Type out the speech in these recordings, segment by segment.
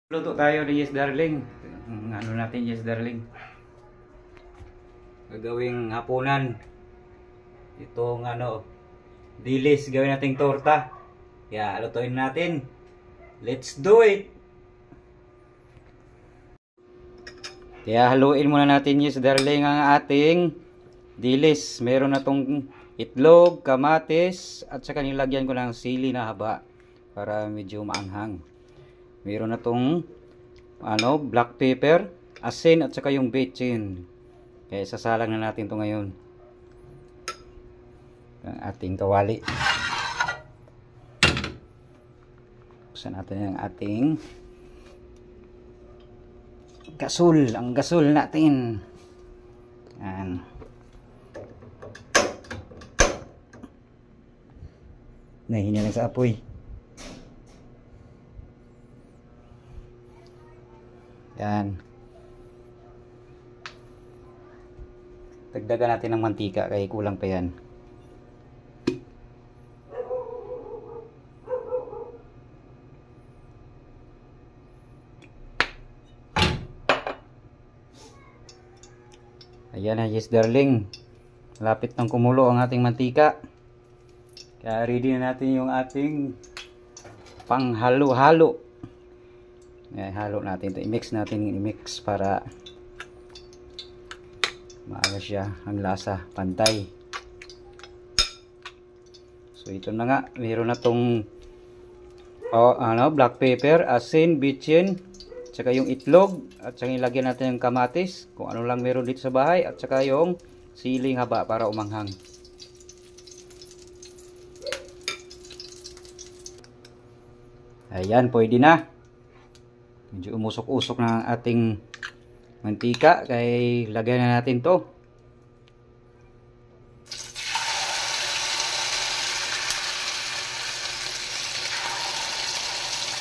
Luto tayo ni Yes Darling. Ano natin Yes Darling? Gagawing hapunan. Itong dilis gawin nating torta. Kaya lutuin natin. Let's do it. Kaya haluin muna natin Yes Darling ang ating dilis. Meron na tong itlog, kamatis at saka nilagyan ko ng sili na haba para medyo maanghang. Meron na tong black pepper, asin at saka yung bechin. Kaya sasalang na natin to ngayon. Ang ating kawali. Buksan natin yung ating gasol. Ang gasol natin. Yan. Nahihinga lang sa apoy. Yan. Dagdagan natin ng mantika kaya kulang pa yan. Ayan na Yes Darling. Lapit ng kumulo ang ating mantika. Kaya ready na natin yung ating panghalo-halo. Halo natin ito, i-mix natin, i-mix para maano siya, ang lasa, pantay. So ito na nga, meron na tong black pepper, asin, bechin, tsaka yung itlog, at saka ilagyan natin yung kamatis, kung ano lang meron dito sa bahay, at saka yung siling haba para umanghang. Ayan, pwede na. Medyo umusok-usok na ang ating mantika, kaya lagyan na natin to.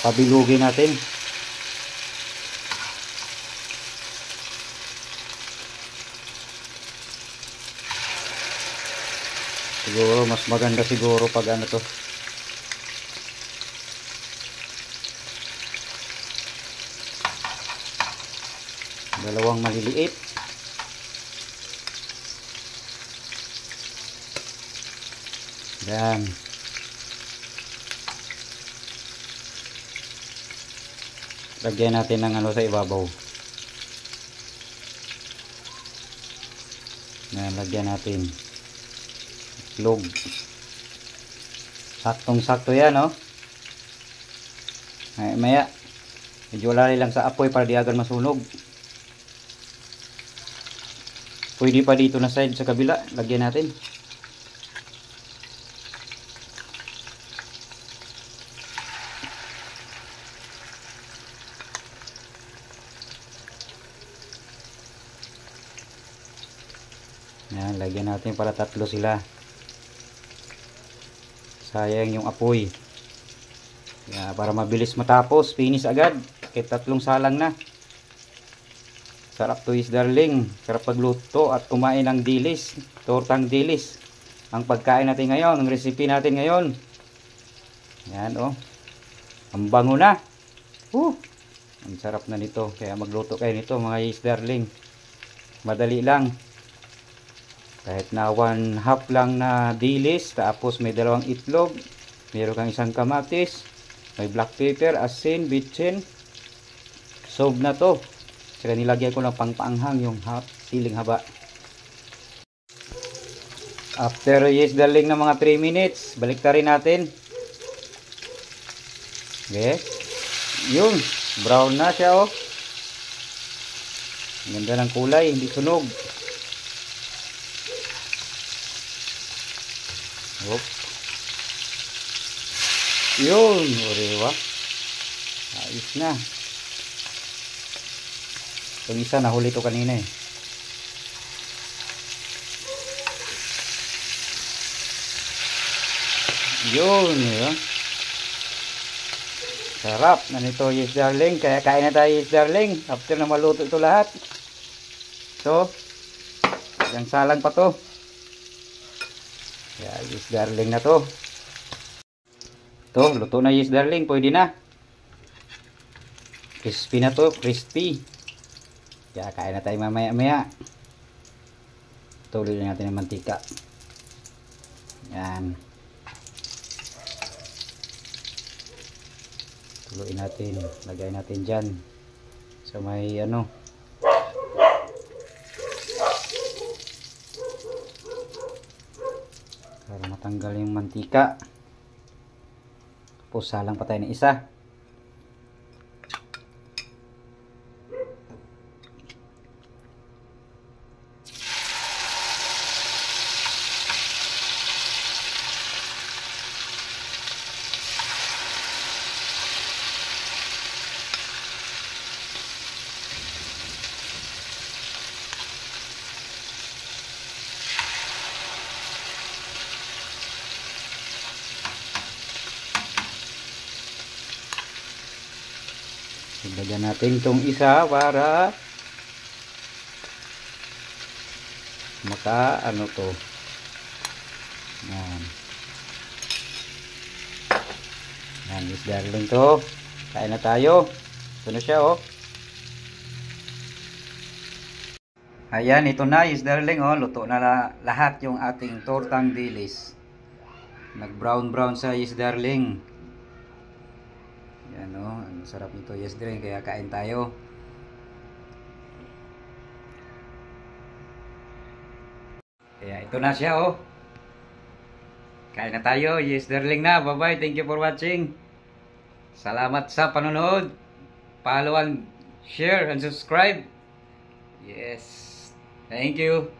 Pabilugin natin. Siguro mas maganda siguro pag to. Dalawang maliliit. Yan. Lagyan natin ng sa ibabaw. Yan, lagyan natin. Itlog. Saktong-sakto yan, no? Maya. Medyo lali lang sa apoy para di agad masunog. Pwede pa dito na side sa kabila, lagyan natin. Yan, lagyan natin para tatlo sila. Sayang yung apoy. Yan, para mabilis matapos, finish agad. Kahit tatlong salang na. Sarap to Yes Darling. Sarap pagluto at kumain ng dilis. Tortang dilis. Ang pagkain natin ngayon. Ang recipe natin ngayon. Yan Ang bango na. Ang sarap na nito. Kaya magluto kayo nito mga Yes Darling. Madali lang. Kahit na 1/2 lang na dilis. Tapos may 2 itlog. Meron kang 1 kamatis. May black pepper, asin, bechin. Solve na to. Saka nilagyan ko ng pangpaanghang yung siling haba. After Yes Darling na mga 3 minutes, balik ta rin natin. Okay. Yun, brown na siya Ganda ng kulay, hindi sunog. Yun, diba? Ayos na. Yung isa nahuli to kanina Yun, sarap na nito Yes Darling. Kaya kain na tayo Yes Darling. After na maluto ito lahat. So, yung salang pa to. Kaya Yes Darling na to. To, luto na Yes Darling. Pwede na. Crispy na to, crispy. Kaya kain na tayo mamaya-maya. Tuloy natin ang mantika. Yan. Tuloy natin. Lagay natin dyan. So may ano. Para matanggal yung mantika. Tapos salang pa tayo ng isa. Lagyan natin itong isa para maka ano to. Yan. Yan, is darling to. Kain na tayo. Ito na siya oh. Ayan, ito na is darling oh. Luto na lahat yung ating tortang dilis. Nag brown sa is darling. Yan o, ang sarap nito yes drink, kaya kain tayo. Kaya ito na siya oh. Kain na tayo, yes darling na. Bye bye, thank you for watching. Salamat sa panonood. Follow and share and subscribe. Yes, thank you.